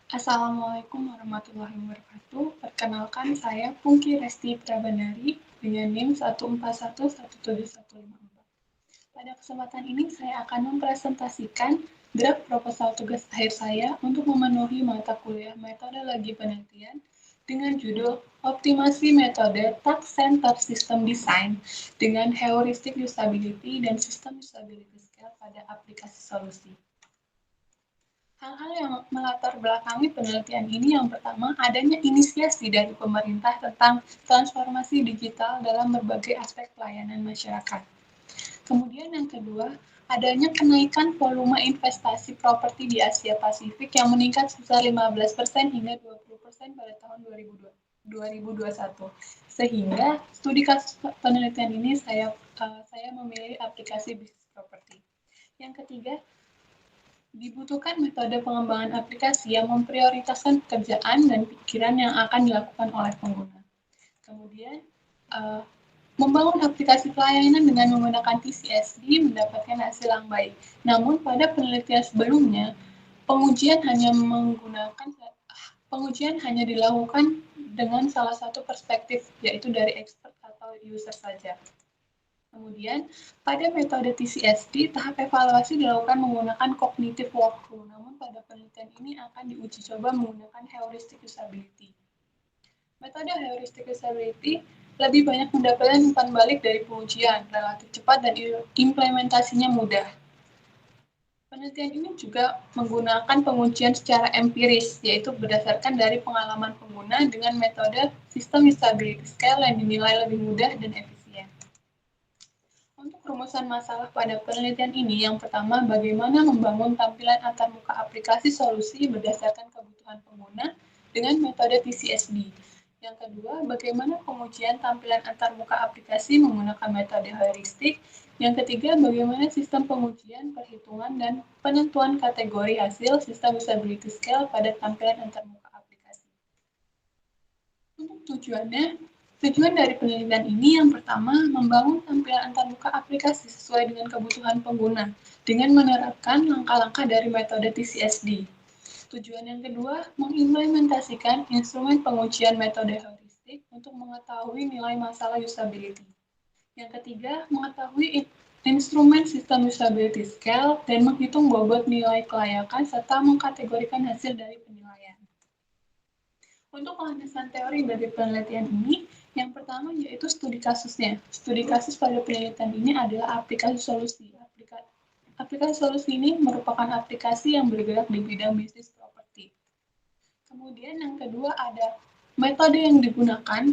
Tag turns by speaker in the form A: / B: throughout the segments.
A: Assalamualaikum warahmatullahi wabarakatuh. Perkenalkan saya Pungki Resti Prabandari dengan NIM 141175154. Pada kesempatan ini saya akan mempresentasikan draft proposal tugas akhir saya untuk memenuhi mata kuliah metodologi penelitian dengan judul Optimasi Metode Task Center System Design dengan Heuristic Usability dan System Usability Scale pada aplikasi solusi. Hal-hal yang melatar belakangi penelitian ini yang pertama, adanya inisiasi dari pemerintah tentang transformasi digital dalam berbagai aspek pelayanan masyarakat. Kemudian yang kedua, adanya kenaikan volume investasi properti di Asia Pasifik yang meningkat sebesar 15% hingga 20% pada tahun 2021. Sehingga studi kasus penelitian ini saya memilih aplikasi bisnis properti. Yang ketiga, dibutuhkan metode pengembangan aplikasi yang memprioritaskan pekerjaan dan pikiran yang akan dilakukan oleh pengguna. Kemudian, membangun aplikasi pelayanan dengan menggunakan TCSD mendapatkan hasil yang baik. Namun, pada penelitian sebelumnya, pengujian hanya dilakukan dengan salah satu perspektif, yaitu dari expert atau user saja. Kemudian, pada metode TCSD, tahap evaluasi dilakukan menggunakan cognitive walkthrough, namun pada penelitian ini akan diuji coba menggunakan heuristic usability. Metode heuristic usability lebih banyak mendapatkan umpan balik dari pengujian, relatif cepat dan implementasinya mudah. Penelitian ini juga menggunakan pengujian secara empiris, yaitu berdasarkan dari pengalaman pengguna dengan metode System Usability Scale yang dinilai lebih mudah dan efisien. Untuk rumusan masalah pada penelitian ini, yang pertama, bagaimana membangun tampilan antarmuka aplikasi solusi berdasarkan kebutuhan pengguna dengan metode TCSD. Yang kedua, bagaimana pengujian tampilan antarmuka aplikasi menggunakan metode heuristik. Yang ketiga, bagaimana sistem pengujian, perhitungan, dan penentuan kategori hasil sistem usability scale pada tampilan antarmuka aplikasi. Untuk tujuan dari penelitian ini yang pertama, membangun tampilan antarmuka aplikasi sesuai dengan kebutuhan pengguna dengan menerapkan langkah-langkah dari metode TCSD. Tujuan yang kedua, mengimplementasikan instrumen pengujian metode heuristik untuk mengetahui nilai masalah usability. Yang ketiga, mengetahui instrumen sistem usability scale dan menghitung bobot nilai kelayakan serta mengkategorikan hasil dari penilaian. Untuk landasan teori dari penelitian ini, yang pertama yaitu studi kasusnya. Studi kasus pada penelitian ini adalah aplikasi solusi. Aplikasi solusi ini merupakan aplikasi yang bergerak di bidang bisnis properti. Kemudian yang kedua ada metode yang digunakan,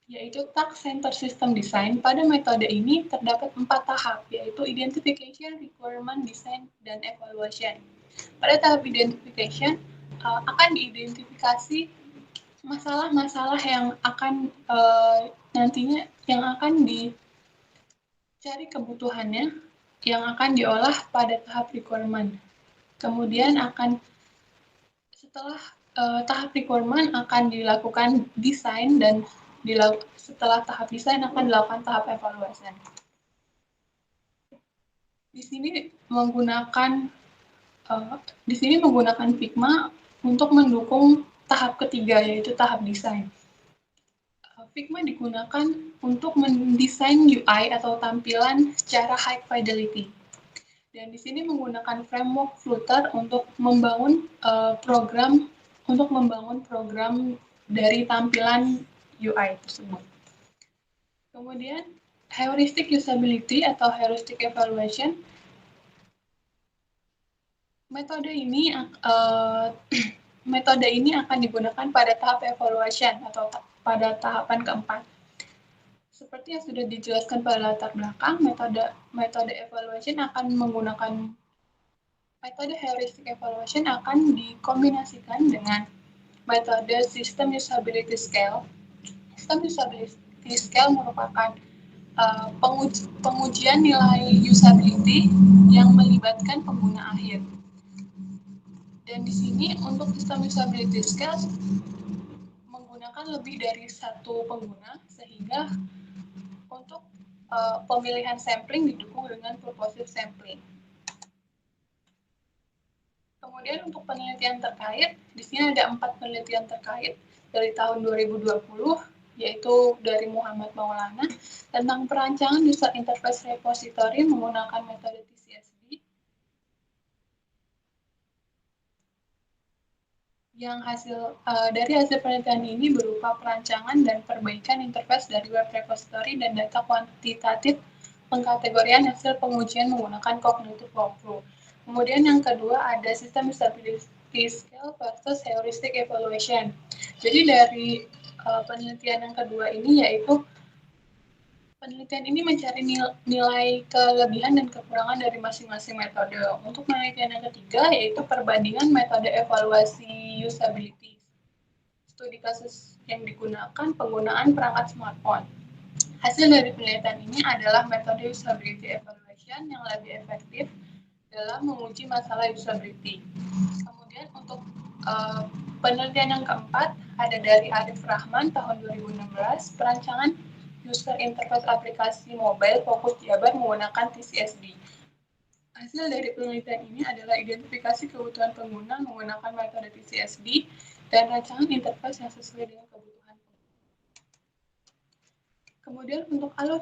A: yaitu Task Center System Design. Pada metode ini terdapat 4 tahap, yaitu Identification, Requirement, Design, dan Evaluation. Pada tahap Identification, akan diidentifikasi masalah-masalah yang akan nantinya yang akan dicari kebutuhannya yang akan diolah pada tahap requirement. Kemudian setelah tahap requirement akan dilakukan desain dan setelah tahap desain akan dilakukan tahap evaluasi. Di sini menggunakan Figma untuk mendukung tahap ketiga, yaitu tahap desain. Figma digunakan untuk mendesain UI atau tampilan secara high fidelity. Dan di sini menggunakan framework Flutter untuk membangun program dari tampilan UI tersebut. Kemudian heuristic usability atau heuristic evaluation. Metode ini akan digunakan pada tahap evaluation atau pada tahapan keempat. Seperti yang sudah dijelaskan pada latar belakang, metode evaluation akan menggunakan metode heuristic evaluation akan dikombinasikan dengan metode system usability scale. System usability scale merupakan pengujian nilai usability yang melibatkan pengguna akhir. Dan di sini untuk sistem usability scale menggunakan lebih dari satu pengguna, sehingga untuk pemilihan sampling didukung dengan purposive sampling. Kemudian untuk penelitian terkait, di sini ada 4 penelitian terkait dari tahun 2020, yaitu dari Muhammad Maulana, tentang perancangan user interface repository menggunakan metode TCSD, yang dari hasil penelitian ini berupa perancangan dan perbaikan interface dari web repository dan data kuantitatif pengkategorian hasil pengujian menggunakan cognitive workflow. Kemudian yang kedua ada sistem usability scale versus heuristic evaluation. Jadi dari penelitian yang kedua ini yaitu penelitian ini mencari nilai kelebihan dan kekurangan dari masing-masing metode. Untuk penelitian yang ketiga yaitu perbandingan metode evaluasi usability. Studi kasus yang digunakan penggunaan perangkat smartphone. Hasil dari penelitian ini adalah metode usability evaluation yang lebih efektif dalam menguji masalah usability. Kemudian untuk penelitian yang keempat ada dari Arif Rahman tahun 2016, perancangan user interface aplikasi mobile fokus Jabar menggunakan TCSD. Hasil dari penelitian ini adalah identifikasi kebutuhan pengguna menggunakan metode TCSD dan rancangan interface yang sesuai dengan kebutuhan pengguna. Kemudian untuk alur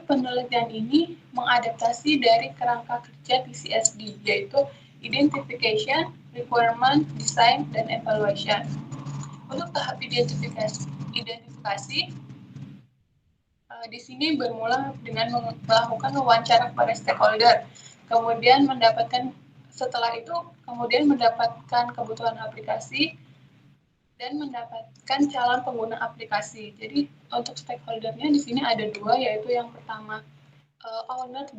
A: penelitian ini mengadaptasi dari kerangka kerja TCSD, yaitu identification, requirement, design, dan evaluation. Untuk tahap identifikasi di sini bermula dengan melakukan wawancara kepada stakeholder, kemudian setelah itu mendapatkan kebutuhan aplikasi dan mendapatkan calon pengguna aplikasi. Jadi untuk stakeholdernya di sini ada dua, yaitu yang pertama owner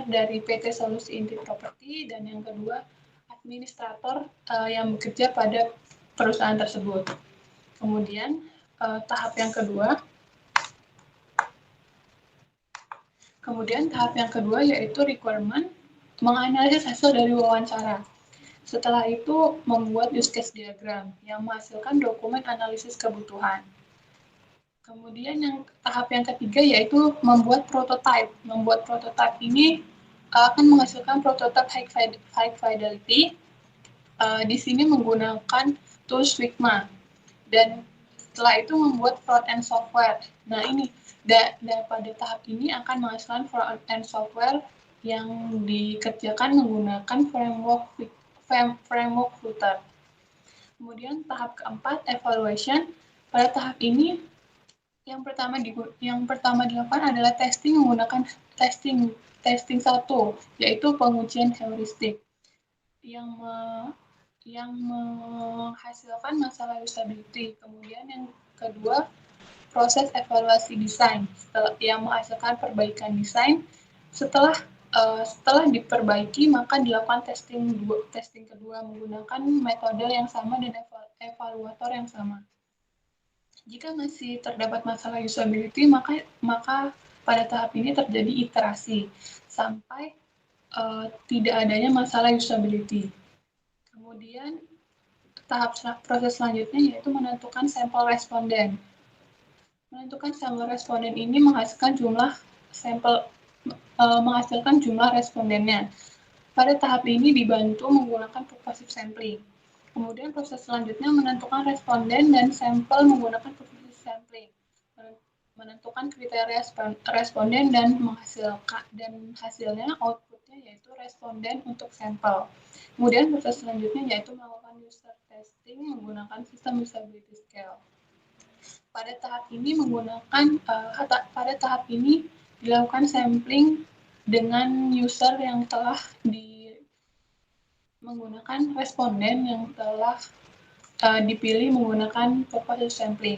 A: dari PT Solusi Inti Property dan yang kedua administrator yang bekerja pada perusahaan tersebut. Kemudian tahap yang kedua yaitu requirement, menganalisis hasil dari wawancara. Setelah itu membuat use case diagram yang menghasilkan dokumen analisis kebutuhan. Kemudian tahap yang ketiga yaitu membuat prototype. Membuat prototype ini akan menghasilkan prototype high fidelity. Di sini menggunakan tools Figma. Dan setelah itu membuat front-end software. Nah ini, pada tahap ini akan menghasilkan front-end software yang dikerjakan menggunakan framework Flutter. Kemudian tahap keempat, evaluation. Pada tahap ini, yang pertama dilakukan adalah testing menggunakan testing 1, yaitu pengujian heuristik yang menghasilkan masalah usability. Kemudian yang kedua, proses evaluasi desain yang menghasilkan perbaikan desain. Setelah diperbaiki, maka dilakukan testing kedua menggunakan metode yang sama dan evaluator yang sama. Jika masih terdapat masalah usability, maka pada tahap ini terjadi iterasi sampai tidak adanya masalah usability. Kemudian proses selanjutnya yaitu menentukan sampel responden. Menentukan sampel responden ini menghasilkan jumlah respondennya. Pada tahap ini dibantu menggunakan purposive sampling. Kemudian proses selanjutnya menentukan responden dan sampel menggunakan purposive sampling. Menentukan kriteria responden dan hasilnya outputnya yaitu responden untuk sampel. Kemudian proses selanjutnya yaitu melakukan user testing menggunakan sistem usability scale. Pada tahap ini dilakukan sampling dengan user yang telah menggunakan responden yang telah dipilih menggunakan purposive sampling.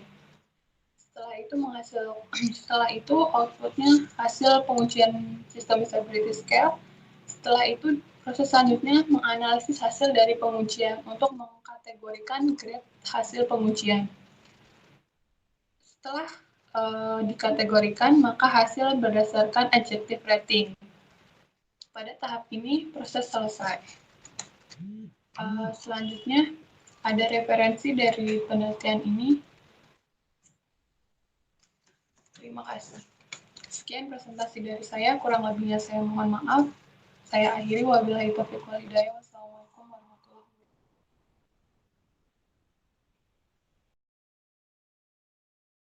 A: Setelah itu outputnya hasil pengujian sistem usability scale. Setelah itu proses selanjutnya menganalisis hasil dari pengujian untuk mengkategorikan grade hasil pengujian. Setelah dikategorikan, maka hasil berdasarkan adjective rating. Pada tahap ini proses selesai. Selanjutnya ada referensi dari penelitian ini. Terima kasih. Sekian presentasi dari saya, kurang lebihnya saya mohon maaf. Saya akhiri, wabillahi taufiq wal hidayah.